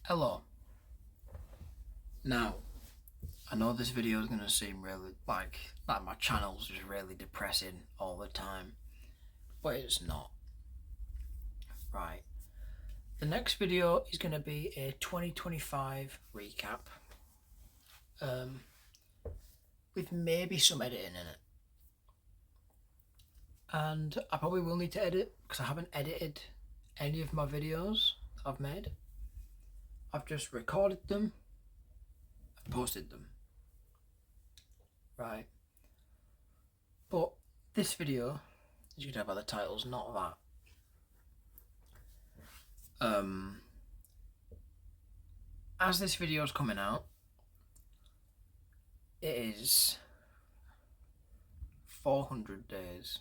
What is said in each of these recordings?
Hello. Now, I know this video is going to seem really like my channel's just really depressing all the time, but it's not. Right. The next video is going to be a 2025 recap, with maybe some editing in it. And I probably will need to edit because I haven't edited any of my videos that I've made. I've just recorded them and posted them. Right. But this video, as you can tell by the title, is not that. As this video is coming out, it is 400 days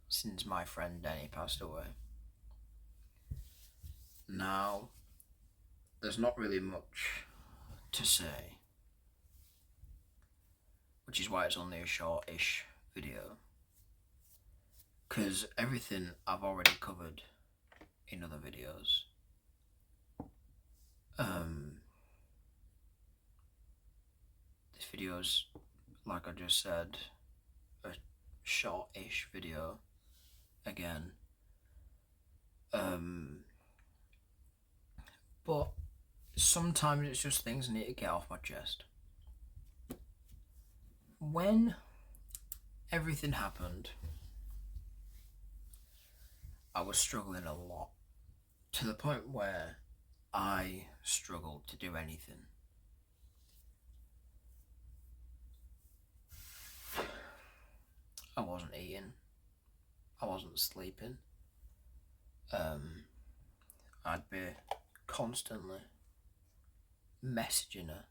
since my friend Denny passed away. Now, there's not really much to say, which is why it's only a short-ish video, because everything I've already covered in other videos. This video's, like I just said, a short-ish video again. But sometimes it's just things I need to get off my chest. When everything happened, I was struggling a lot, to the point where I struggled to do anything. I wasn't eating, I wasn't sleeping. I'd be constantly messaging her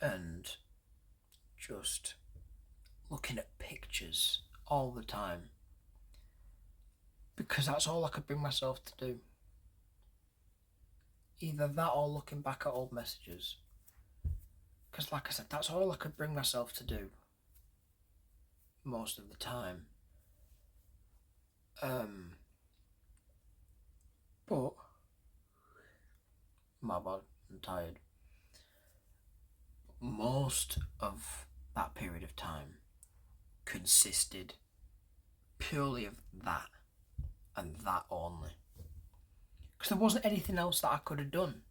and just looking at pictures all the time, because that's all I could bring myself to do. Either that or looking back at old messages, because like I said, that's all I could bring myself to do most of the time. But my bad, I'm tired. Most of that period of time consisted purely of that and that only, because there wasn't anything else that I could have done.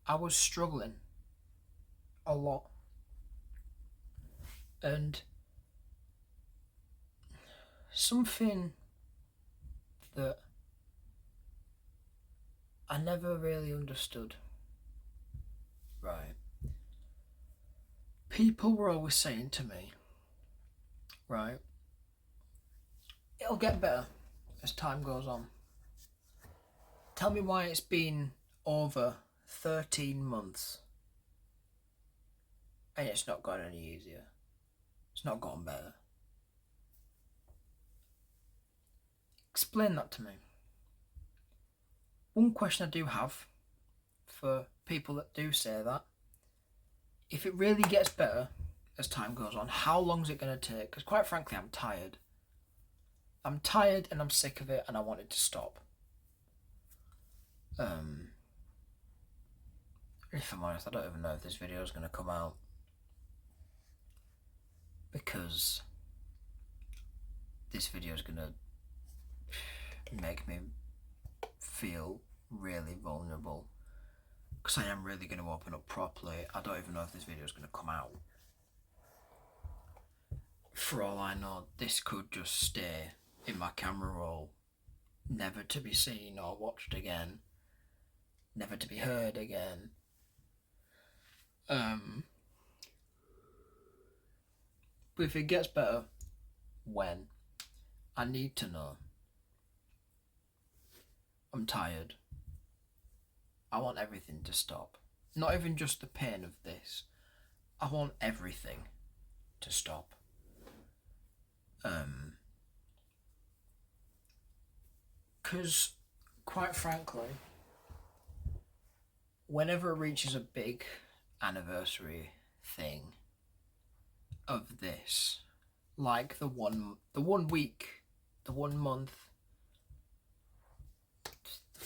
I was struggling a lot, and something that I never really understood. Right. People were always saying to me, right, it'll get better as time goes on. Tell me why it's been over 13 months and it's not gotten any easier. It's not gotten better. Explain that to me. One question I do have for people that do say that, if it really gets better as time goes on, how long is it going to take? Because quite frankly, I'm tired. I'm tired and I'm sick of it and I want it to stop. If I'm honest, I don't even know if this video is going to come out, because this video is going to make me feel really vulnerable, because I am really going to open up properly. I don't even know if this video is going to come out. For all I know, this could just stay in my camera roll, never to be seen or watched again, never to be heard again. But if it gets better, when? I need to know. I'm tired. I want everything to stop. Not even just the pain of this. I want everything to stop. Because, quite frankly, whenever it reaches a big anniversary thing of this, like the 1 week, the 1 month,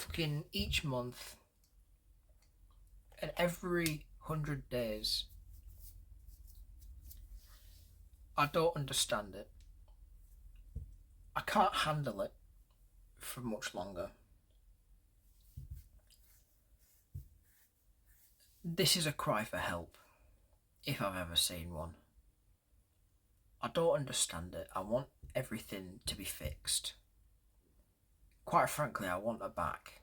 fucking each month and every 100 days. I don't understand it. I can't handle it for much longer. This is a cry for help, if I've ever seen one. I don't understand it. I want everything to be fixed. Quite frankly, I want her back.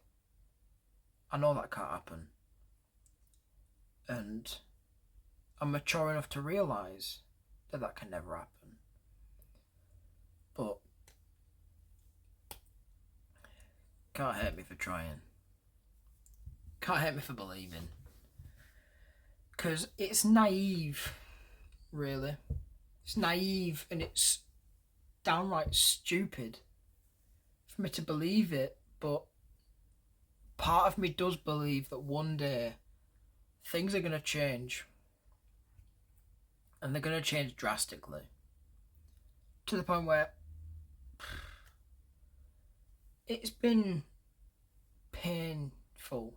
I know that can't happen. And I'm mature enough to realise that that can never happen. But can't hate me for trying. Can't hate me for believing. Because it's naive, really. It's naive and it's downright stupid for me to believe it, but part of me does believe that one day things are going to change. And they're going to change drastically. To the point where it's been painful,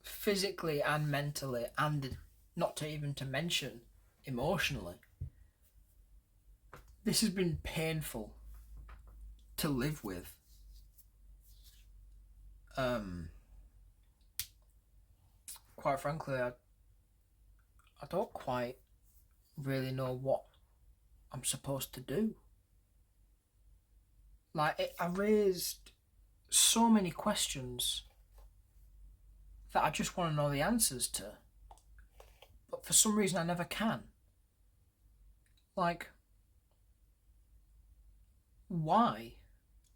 physically and mentally, and not to even to mention emotionally. This has been painful to live with. Quite frankly, I don't quite really know what I'm supposed to do. Like, I raised so many questions that I just want to know the answers to. But for some reason I never can. Like, why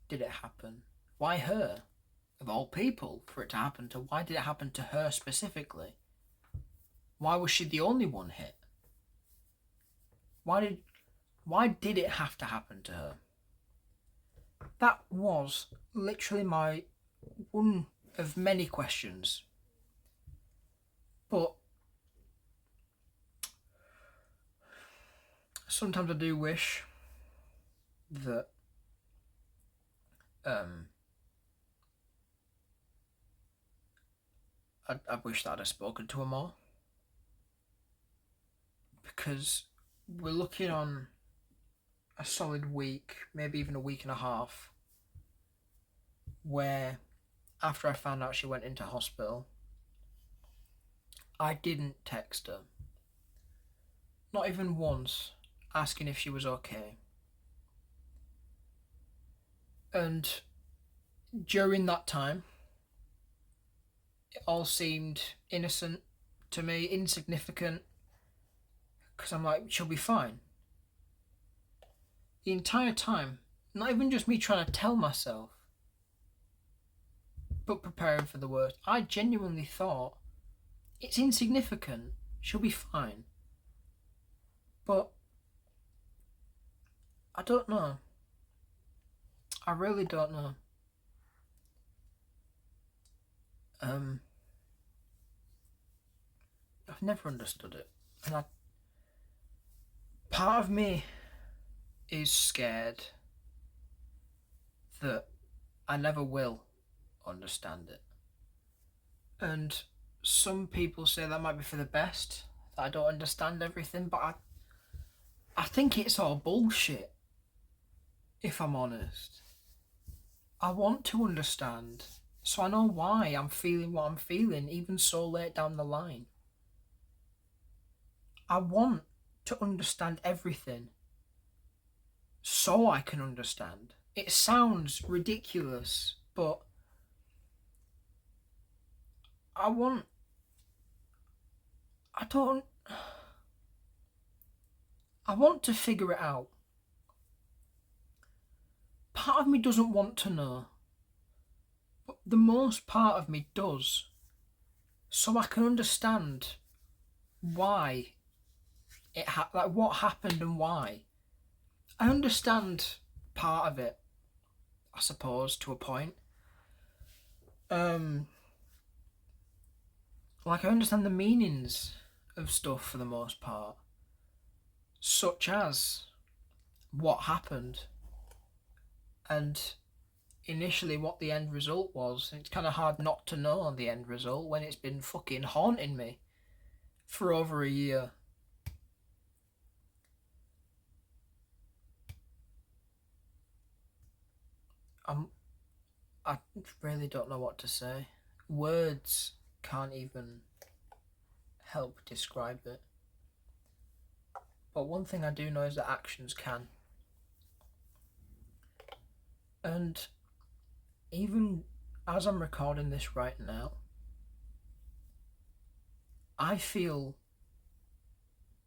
did it happen? Why her? Of all people, for it to happen to, why did it happen to her specifically? Why was she the only one hit? Why did it have to happen to her? That was literally my one of many questions. But sometimes I do wish that I wish that I'd have spoken to her more, because we're looking on a solid week, maybe even a week and a half, where after I found out she went into hospital, I didn't text her, not even once, asking if she was okay. And during that time, it all seemed innocent to me, insignificant, because I'm like, she'll be fine. The entire time, not even just me trying to tell myself, but preparing for the worst, I genuinely thought, it's insignificant, she'll be fine. But I don't know. I really don't know. I've never understood it. And part of me is scared that I never will understand it. And some people say that might be for the best, that I don't understand everything, but I think it's all bullshit, if I'm honest. I want to understand, so I know why I'm feeling what I'm feeling, even so late down the line. I want to understand everything, so I can understand. It sounds ridiculous, but I want to figure it out. Part of me doesn't want to know, but the most part of me does, so I can understand why it like what happened and why. I understand part of it, I suppose, to a point. Like, I understand the meanings of stuff for the most part, such as what happened and initially what the end result was. It's kind of hard not to know the end result when it's been fucking haunting me for over a year. I really don't know what to say. Words can't even help describe it. But one thing I do know is that actions can. And even as I'm recording this right now, I feel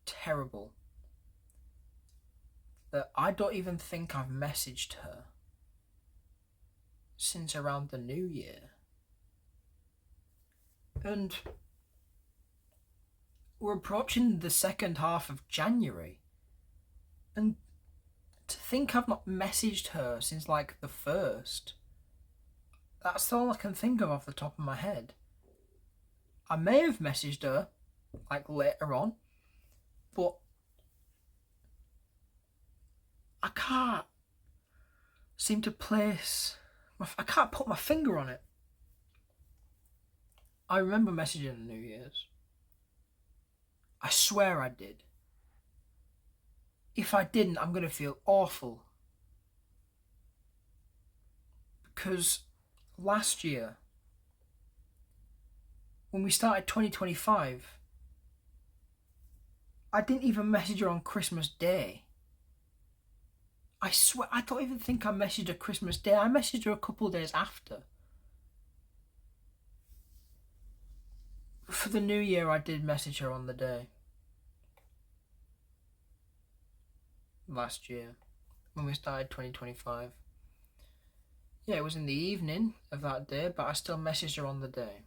terrible that I don't even think I've messaged her since around the new year. And we're approaching the second half of January. And to think I've not messaged her since like the 1st, that's all I can think of off the top of my head. I may have messaged her like later on, but I can't seem to I can't put my finger on it. I remember messaging on New Year's. I swear I did. If I didn't, I'm going to feel awful. Because last year, when we started 2025, I didn't even message her on Christmas Day. I swear, I don't even think I messaged her Christmas Day. I messaged her a couple of days after. For the new year, I did message her on the day. Last year, when we started 2025. Yeah, it was in the evening of that day, but I still messaged her on the day.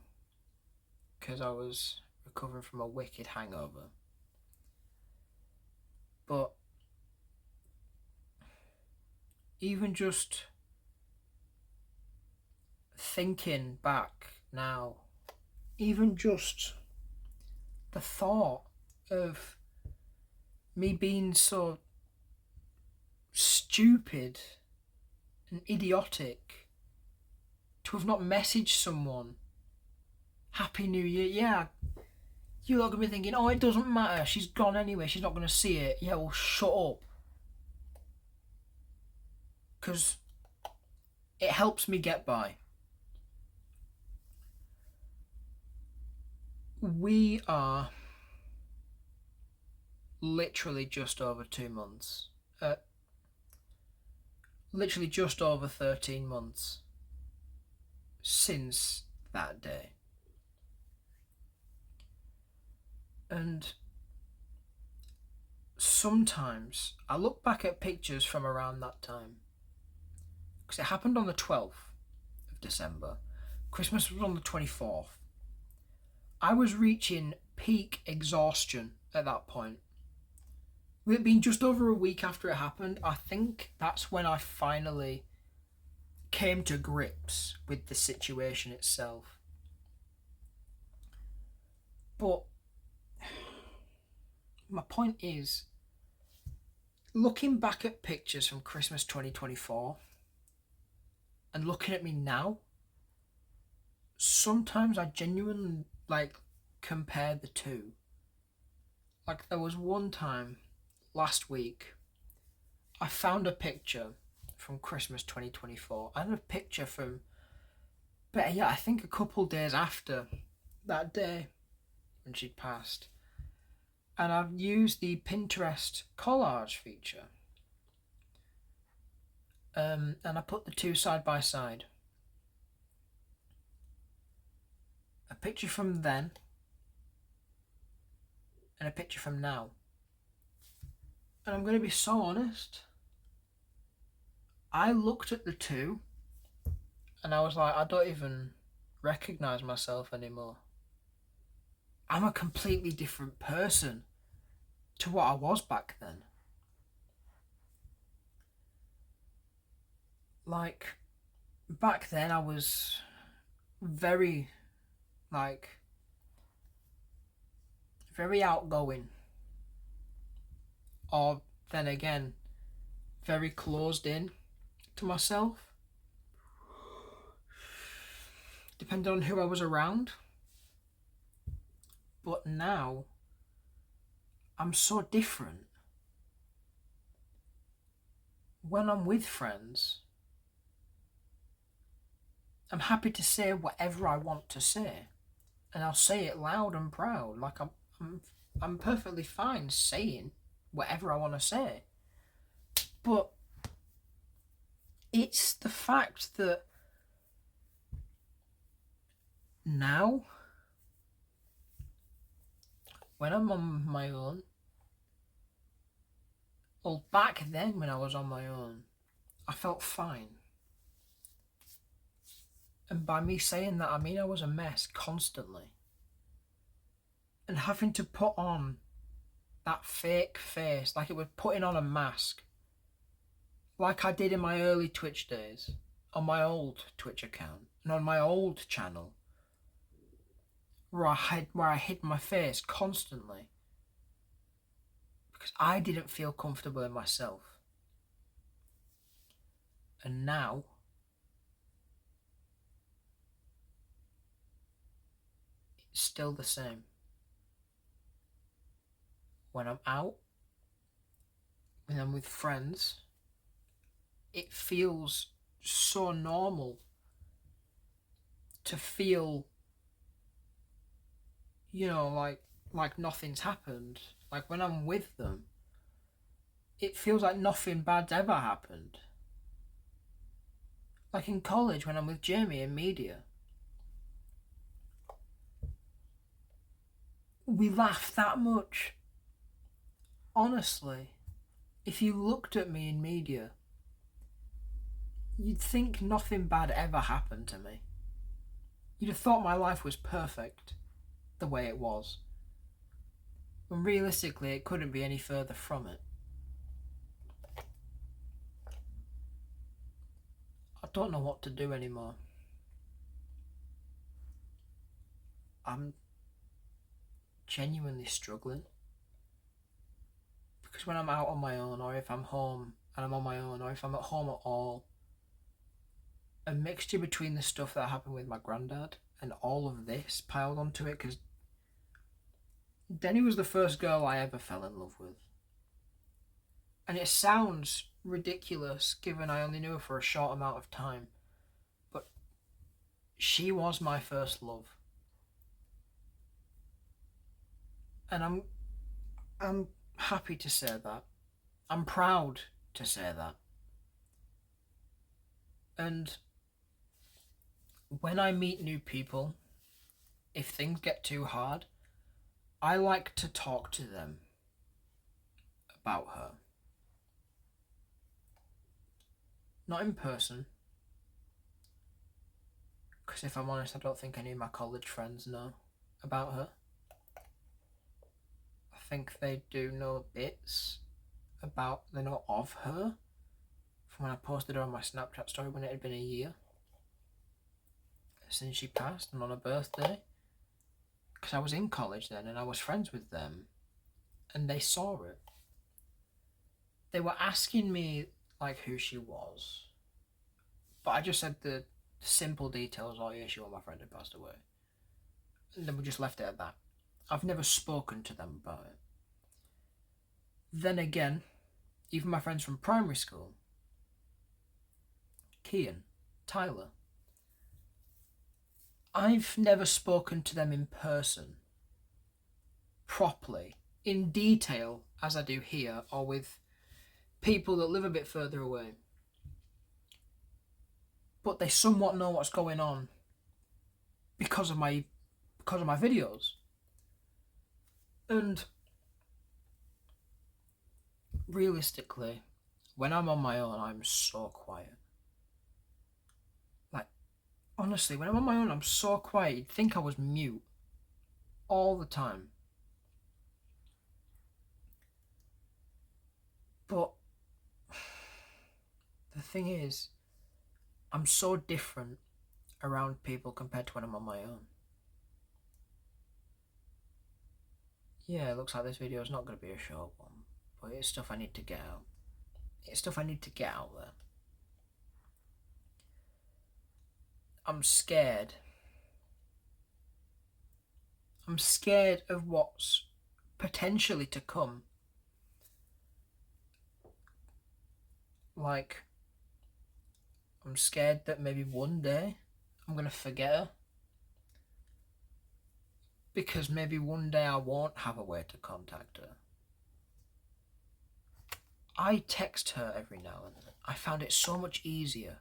Because I was recovering from a wicked hangover. But even just thinking back now, even just the thought of me being so stupid and idiotic to have not messaged someone Happy New Year. Yeah, you're not going to be thinking, oh, it doesn't matter, she's gone anyway, she's not going to see it. Yeah, well, shut up. Because it helps me get by. We are literally just over 2 months. Literally just over 13 months since that day. And sometimes I look back at pictures from around that time. Because it happened on the 12th of December. Christmas was on the 24th. I was reaching peak exhaustion at that point. With it being just over a week after it happened, I think that's when I finally came to grips with the situation itself. But my point is, looking back at pictures from Christmas 2024 and looking at me now, sometimes I genuinely compare the two. Like, there was one time last week I found a picture from Christmas 2024 and a picture from, but yeah, I think a couple days after that day when she'd passed, and I've used the Pinterest collage feature, and I put the two side by side. A picture from then and a picture from now. And I'm going to be so honest, I looked at the two and I was like, I don't even recognise myself anymore. I'm a completely different person to what I was back then. Like, back then I was very outgoing, or then again very closed in to myself. depending on who I was around. But now, I'm so different. When I'm with friends, I'm happy to say whatever I want to say. And I'll say it loud and proud. Like I'm perfectly fine saying whatever I want to say. But it's the fact that now, when I'm on my own, well, back then when I was on my own, I felt fine. And by me saying that, I mean I was a mess constantly. And having to put on that fake face, like it was putting on a mask, like I did in my early Twitch days, on my old Twitch account, and on my old channel, where I hid my face constantly, because I didn't feel comfortable in myself. And now, it's still the same. When I'm out, when I'm with friends, it feels so normal to feel, like nothing's happened. Like when I'm with them, it feels like nothing bad's ever happened. Like in college when I'm with Jamie in media, we laugh that much. Honestly, if you looked at me in media, you'd think nothing bad ever happened to me. You'd have thought my life was perfect the way it was. When realistically, it couldn't be any further from it. I don't know what to do anymore. I'm genuinely struggling. Because when I'm out on my own, or if I'm home and I'm on my own, or if I'm at home at all, a mixture between the stuff that happened with my granddad and all of this piled onto it, because Denny was the first girl I ever fell in love with. And it sounds ridiculous given I only knew her for a short amount of time, but she was my first love. And I'm happy to say that. I'm proud to say that. And when I meet new people, if things get too hard, I like to talk to them about her. Not in person, because if I'm honest, I don't think any of my college friends know about her. I think they do know bits they know of her from when I posted her on my Snapchat story when it had been a year since she passed and on her birthday. Because I was in college then and I was friends with them and they saw it. They were asking me like who she was, but I just said the simple details. Oh yeah, she was my friend who passed away, and then we just left it at that. I've never spoken to them about it. Then again, even my friends from primary school, Kian, Tyler, I've never spoken to them in person, properly, in detail, as I do here, or with people that live a bit further away. But they somewhat know what's going on because of my videos. And realistically, when I'm on my own, I'm so quiet. Like, honestly, when I'm on my own, I'm so quiet, you'd think I was mute all the time. But the thing is, I'm so different around people compared to when I'm on my own. Yeah, it looks like this video is not going to be a short one, but it's stuff I need to get out. It's stuff I need to get out there. I'm scared I'm scared of what's potentially to come. Like, I'm scared that maybe one day I'm going to forget her. Because maybe one day I won't have a way to contact her. I text her every now and then. I found it so much easier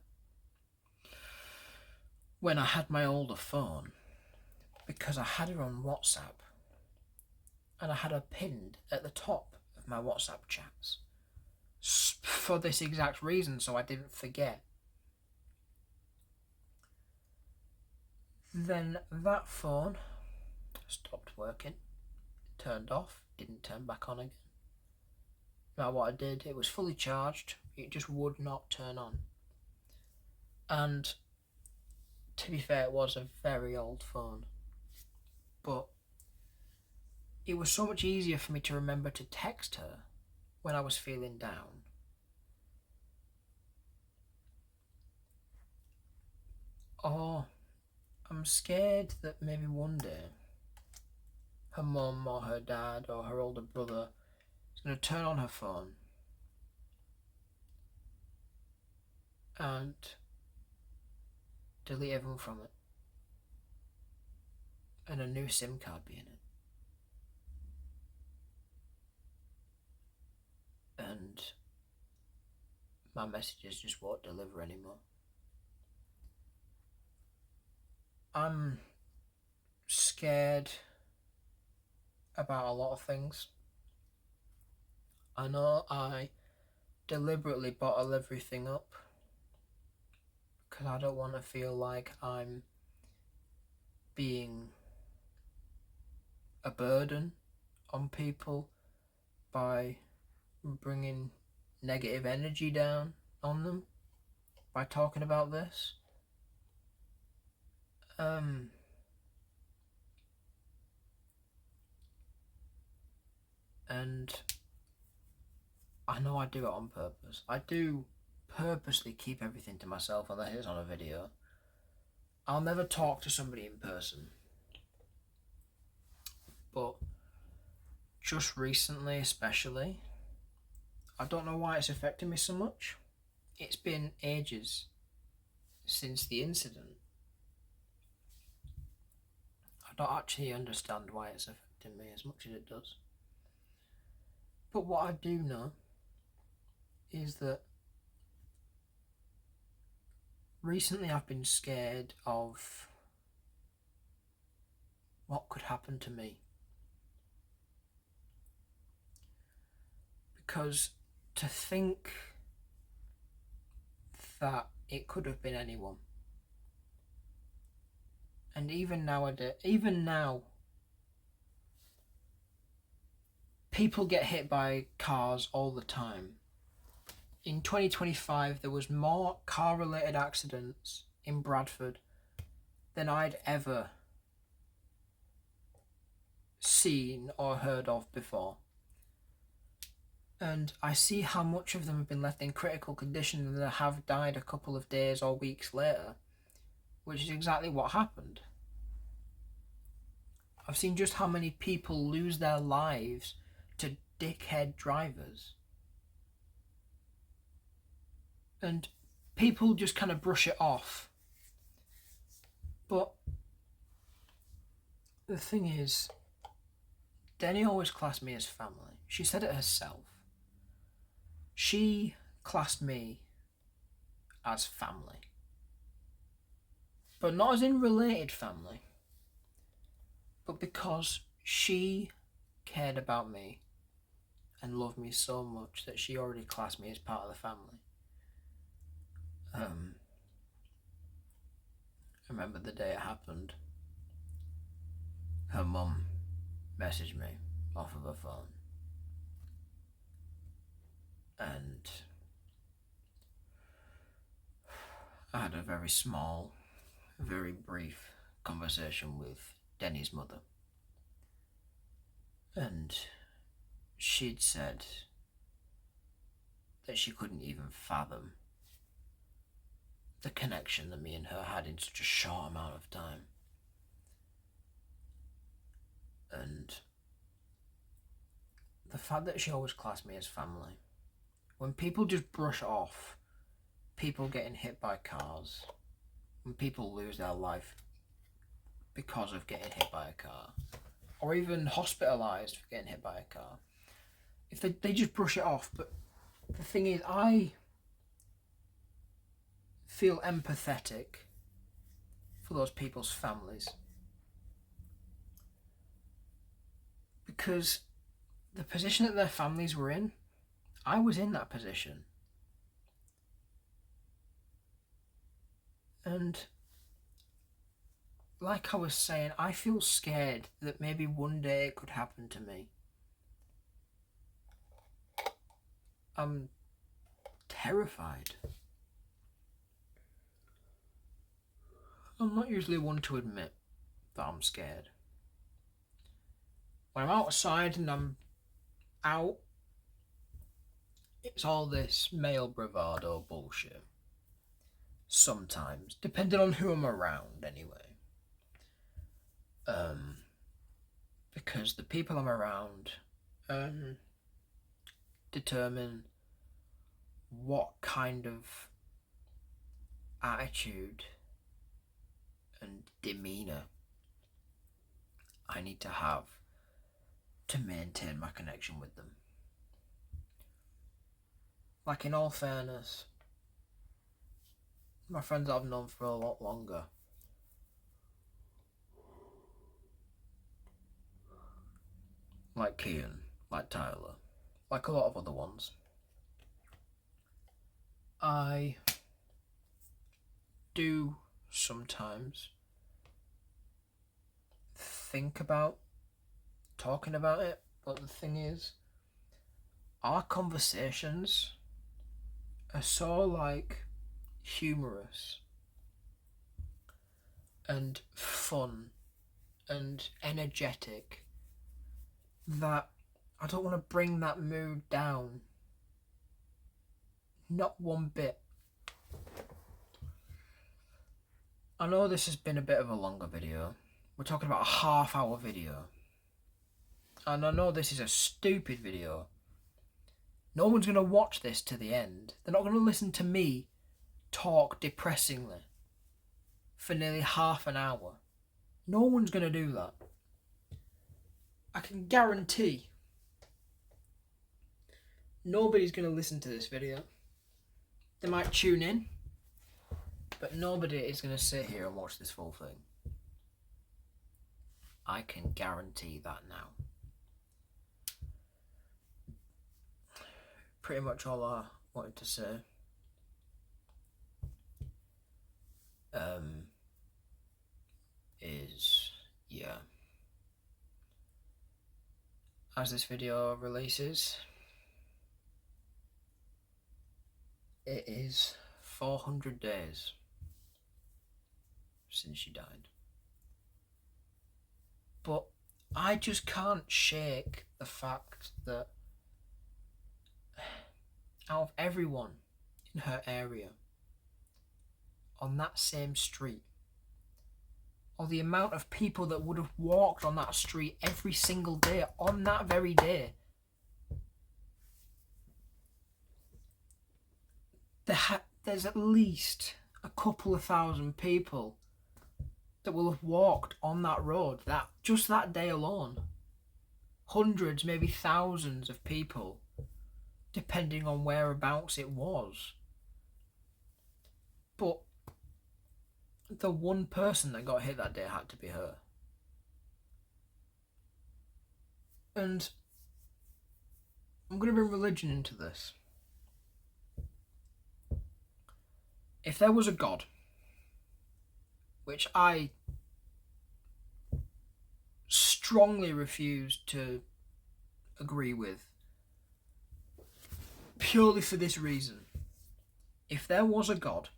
when I had my older phone, because I had her on WhatsApp and I had her pinned at the top of my WhatsApp chats for this exact reason, so I didn't forget. Then that phone stopped working, turned off, didn't turn back on again. No matter what I did, it was fully charged, it just would not turn on. And to be fair, it was a very old phone, but it was so much easier for me to remember to text her when I was feeling down. Or I'm scared that maybe one day her mum or her dad or her older brother is going to turn on her phone and delete everyone from it, and a new SIM card be in it. And my messages just won't deliver anymore. I'm scared about a lot of things. I know I deliberately bottle everything up because I don't want to feel like I'm being a burden on people by bringing negative energy down on them by talking about this. And I know I do it on purpose. I do purposely keep everything to myself unless it's on a video. I'll never talk to somebody in person. But just recently, especially, I don't know why it's affecting me so much. It's been ages since the incident. I don't actually understand why it's affecting me as much as it does. But what I do know is that recently I've been scared of what could happen to me. Because to think that it could have been anyone. And even now, people get hit by cars all the time. In 2025, there was more car-related accidents in Bradford than I'd ever seen or heard of before. And I see how much of them have been left in critical condition and they have died a couple of days or weeks later, which is exactly what happened. I've seen just how many people lose their lives to dickhead drivers. And people just kind of brush it off. But the thing is, Denny always classed me as family. She said it herself. She classed me as family. But not as in related family. But because she cared about me and loved me so much that she already classed me as part of the family. I remember the day it happened. Her mum messaged me off of her phone. And I had a very small, very brief conversation with Denny's mother. And she'd said that she couldn't even fathom the connection that me and her had in such a short amount of time. And the fact that she always classed me as family. When people just brush off people getting hit by cars, when people lose their life because of getting hit by a car, or even hospitalised for getting hit by a car, if they just brush it off. But the thing is, I feel empathetic for those people's families, because the position that their families were in, I was in that position. And like I was saying, I feel scared that maybe one day it could happen to me. I'm terrified. I'm not usually one to admit that I'm scared. When I'm outside and I'm out, it's all this male bravado bullshit. Sometimes, depending on who I'm around, anyway. Because the people I'm around determine what kind of attitude and demeanour I need to have to maintain my connection with them. Like, in all fairness, my friends that I've known for a lot longer, like Kian, like Tyler, like a lot of other ones, I do sometimes think about talking about it, but the thing is, our conversations are so, like, humorous and fun and energetic that I don't want to bring that mood down. Not one bit. I know this has been a bit of a longer video. We're talking about a half-hour video. And I know this is a stupid video. No one's going to watch this to the end. They're not going to listen to me talk depressingly for nearly half an hour. No one's going to do that. I can guarantee nobody's going to listen to this video. They might tune in, but nobody is going to sit here and watch this full thing. I can guarantee that now. Pretty much all I wanted to say. Is, yeah. As this video releases, it is 400 days since she died. But I just can't shake the fact that out of everyone in her area, on that same street, or the amount of people that would have walked on that street every single day, on that very day, there's at least a couple of thousand people that will have walked on that road just that day alone. Hundreds, maybe thousands of people, depending on whereabouts it was. But the one person that got hit that day had to be her. And I'm going to bring religion into this. If there was a God, which I strongly refuse to agree with, purely for this reason. If there was a God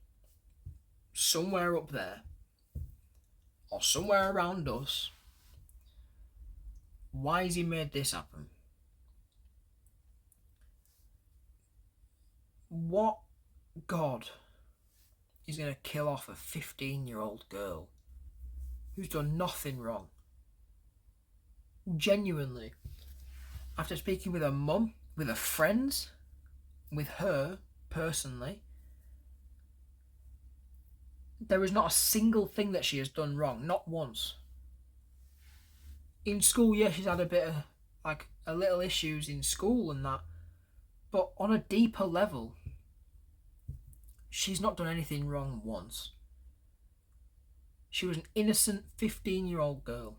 somewhere up there, or somewhere around us, why has he made this happen? What God is going to kill off a 15-year-old girl who's done nothing wrong? genuinely, after speaking with her mum, with her friends, with her personally, there is not a single thing that she has done wrong, not once. In school, yeah, she's had a bit of, like, a little issues in school and that, but on a deeper level, she's not done anything wrong once. She was an innocent 15-year-old girl.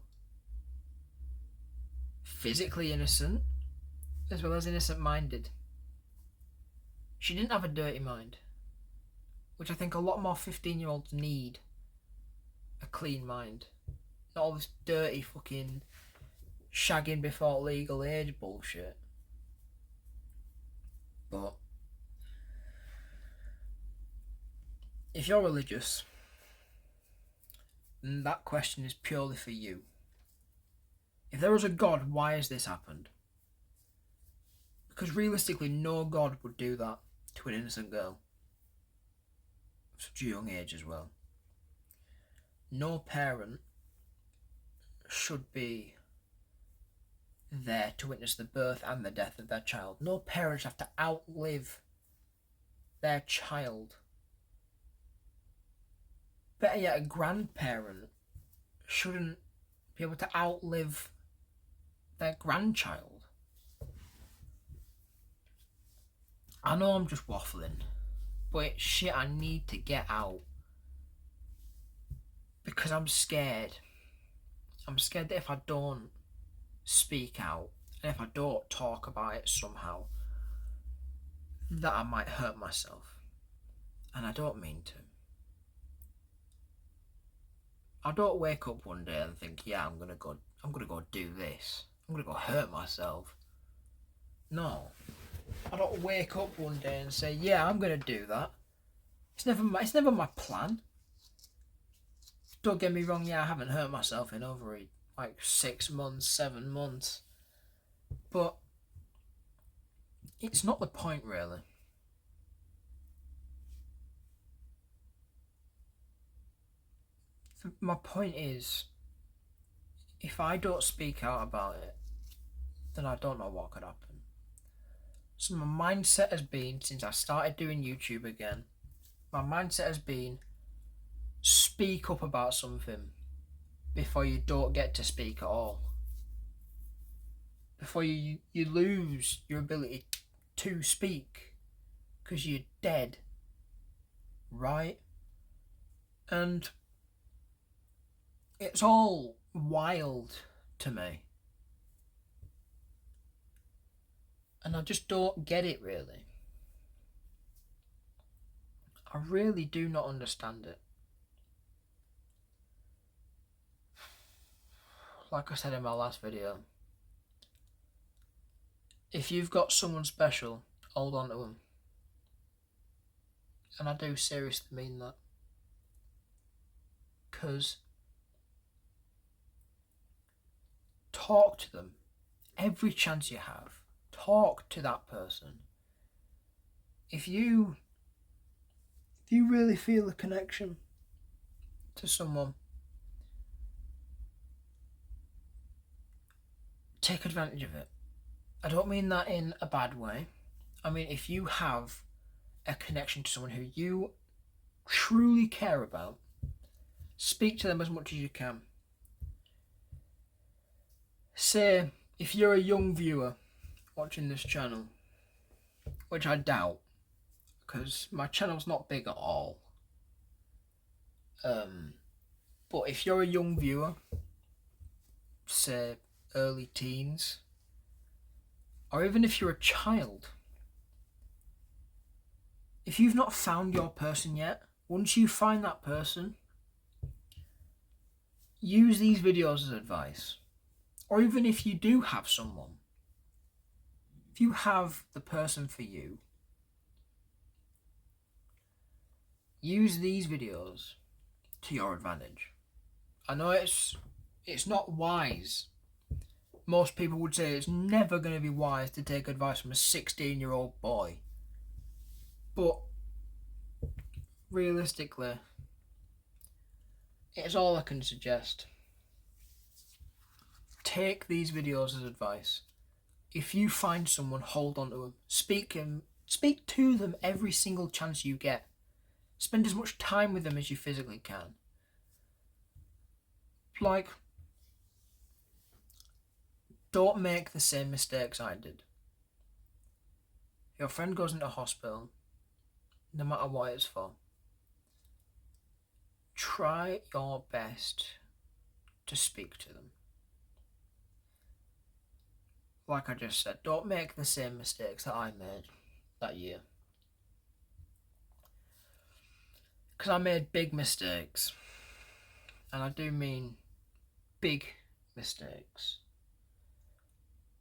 Physically innocent, as well as innocent-minded. She didn't have a dirty mind, which I think a lot more 15-year-olds need. A clean mind. Not all this dirty fucking shagging before legal age bullshit. But if you're religious, then that question is purely for you. If there was a God, why has this happened? Because realistically, no God would do that to an innocent girl. Such a young age as well. No parent should be there to witness the birth and the death of their child. No parents have to outlive their child. Better yet, a grandparent shouldn't be able to outlive their grandchild. I know I'm just waffling, but it's shit I need to get out. Because I'm scared. I'm scared that if I don't speak out, and if I don't talk about it somehow, that I might hurt myself. And I don't mean to. I don't wake up one day and think, yeah, I'm gonna go do this. I'm gonna go hurt myself. No. I don't wake up one day and say, yeah, I'm gonna do that. It's never my plan. Don't get me wrong, yeah, I haven't hurt myself in over 6 months, 7 months. But it's not the point, really. My point is, if I don't speak out about it, then I don't know what could happen. So my mindset has been, since I started doing YouTube again, my mindset has been, speak up about something before you don't get to speak at all. Before you lose your ability to speak because you're dead. Right? And it's all wild to me. And I just don't get it, really. I really do not understand it. Like I said in my last video, if you've got someone special, hold on to them. And I do seriously mean that. Because talk to them every chance you have. Talk to that person. If you really feel a connection to someone, take advantage of it. I don't mean that in a bad way. I mean, if you have a connection to someone who you truly care about, speak to them as much as you can. Say, if you're a young viewer watching this channel, which I doubt, because my channel's not big at all. But if you're a young viewer, say early teens, or even if you're a child, if you've not found your person yet, once you find that person, use these videos as advice. Or even if you do have someone, if you have the person for you, use these videos to your advantage. I know it's not wise. Most people would say it's never going to be wise to take advice from a 16-year-old boy. But realistically, it's all I can suggest. take these videos as advice. If you find someone, hold on to them. Speak to them every single chance you get. Spend as much time with them as you physically can. Like, don't make the same mistakes I did. Your friend goes into hospital, no matter what it's for. Try your best to speak to them. Like I just said, don't make the same mistakes that I made that year. Because I made big mistakes. And I do mean big mistakes.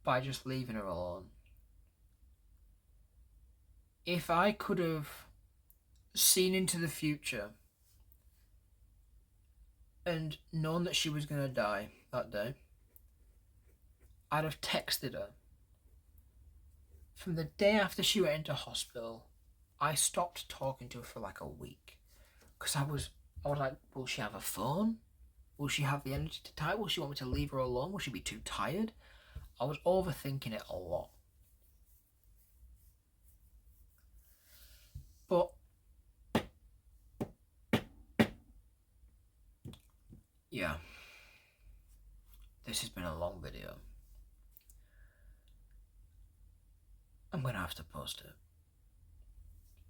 By just leaving her alone. If I could have seen into the future and known that she was going to die that day, I'd have texted her. From the day after she went into hospital, I stopped talking to her for like a week. Because I was like, will she have a phone? Will she have the energy to type? Will she want me to leave her alone? Will she be too tired? I was overthinking it a lot. But yeah, this has been a long video. I'm going to have to post it.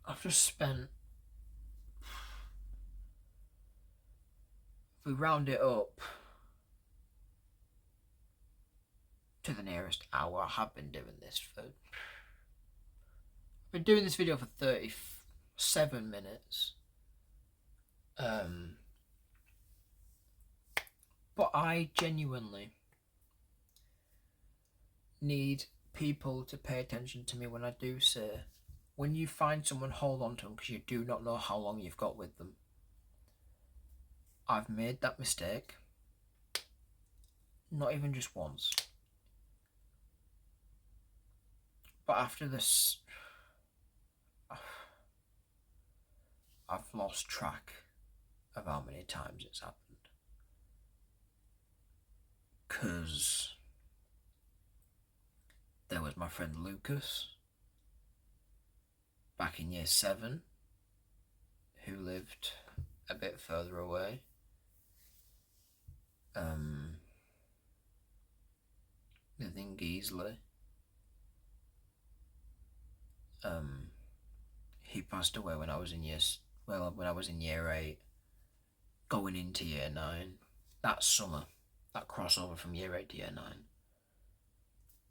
I've just spent, if we round it up to the nearest hour, I have been doing this for, I've been doing this video for 37 minutes. But I genuinely need people to pay attention to me when I do say, when you find someone, hold on to them, because you do not know how long you've got with them. I've made that mistake. Not even just once. But after this, I've lost track of how many times it's happened. Because there was my friend Lucas, back in year 7, who lived a bit further away. Lived in Geesley. He passed away when I was in year 8, going into year 9. That summer, that crossover from year 8 to year 9.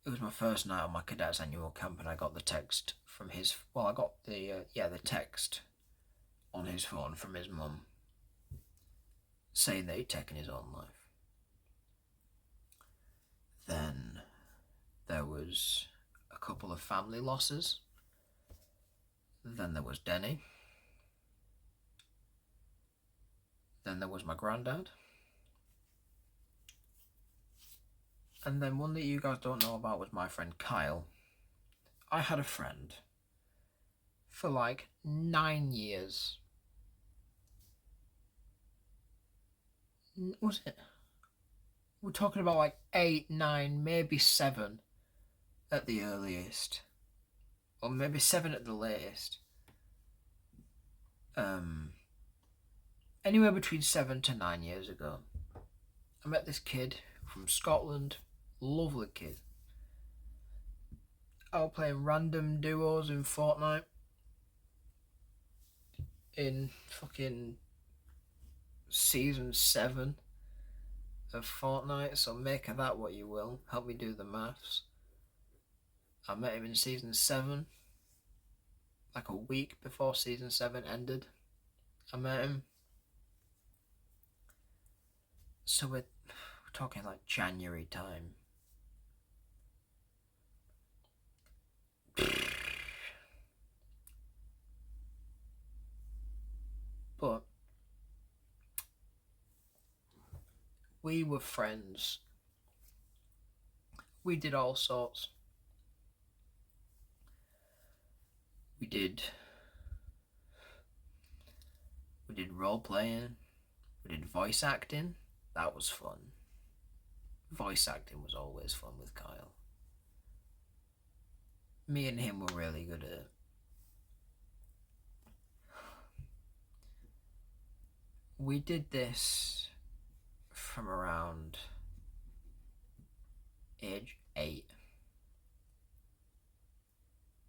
It was my first night on my cadet's annual camp, and I got the text from his. Well, I got the text on his phone from his mum, saying that he'd taken his own life. Then there was a couple of family losses. Then there was Denny. Then there was my granddad. And then one that you guys don't know about was my friend Kyle. I had a friend for like 9 years. Was it? We're talking about like 8, 9, maybe 7 at the earliest. Or maybe 7 at the latest. Anywhere between 7 to 9 years ago, I met this kid from Scotland. Lovely kid. I was playing random duos in Fortnite. In fucking season 7 of Fortnite, so make of that what you will. Help me do the maths. I met him in season 7. Like a week before season 7 ended, I met him. So we're talking like January time. But we were friends. We did all sorts. We did role playing. We did voice acting. That was fun. voice acting was always fun with Kyle. Me and him were really good at it. We did this from around age 8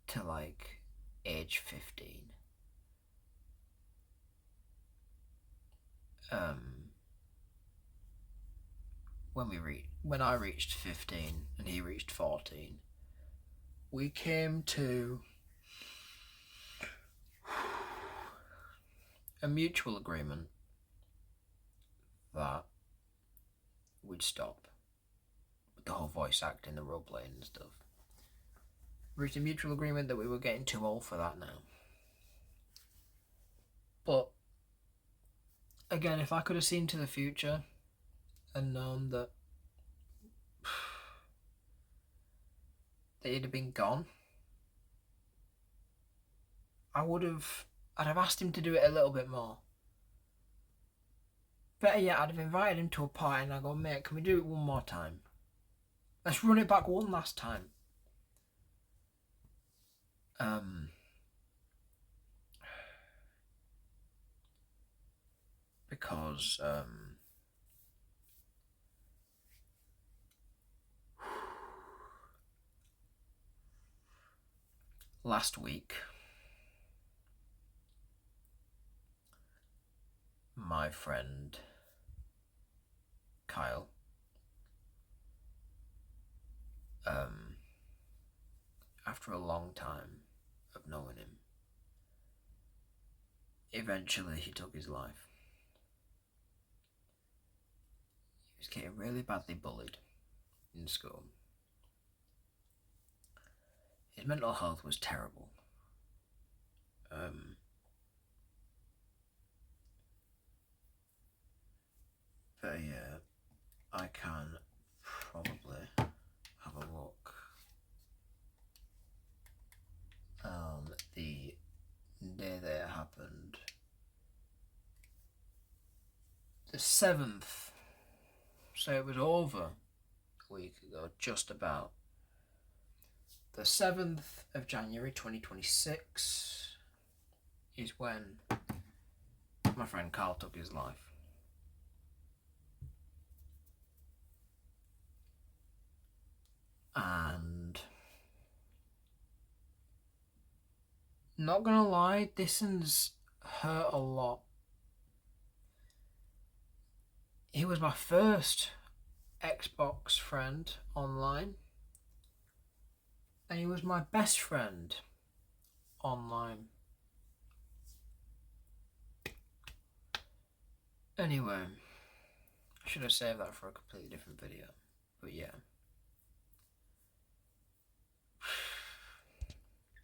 to like age 15. When I reached 15 and he reached 14, we came to a mutual agreement that we'd stop with the whole voice acting, the role playing and stuff. We reached a mutual agreement that we were getting too old for that now. But again, if I could have seen to the future and known that he'd have been gone, I'd have asked him to do it a little bit more. Better yet, I'd have invited him to a party and I go, mate, can we do it one more time? Let's run it back one last time. Because last week, my friend Kyle after a long time of knowing him, eventually he took his life. He was getting really badly bullied in school. His mental health was terrible. But yeah, I can probably have a look on the day that it happened. The 7th, so it was over a week ago, just about. The 7th of January 2026 is when my friend Carl took his life. And not gonna lie, this one's hurt a lot. He was my first Xbox friend online, and he was my best friend online. Anyway, I should have saved that for a completely different video, but yeah.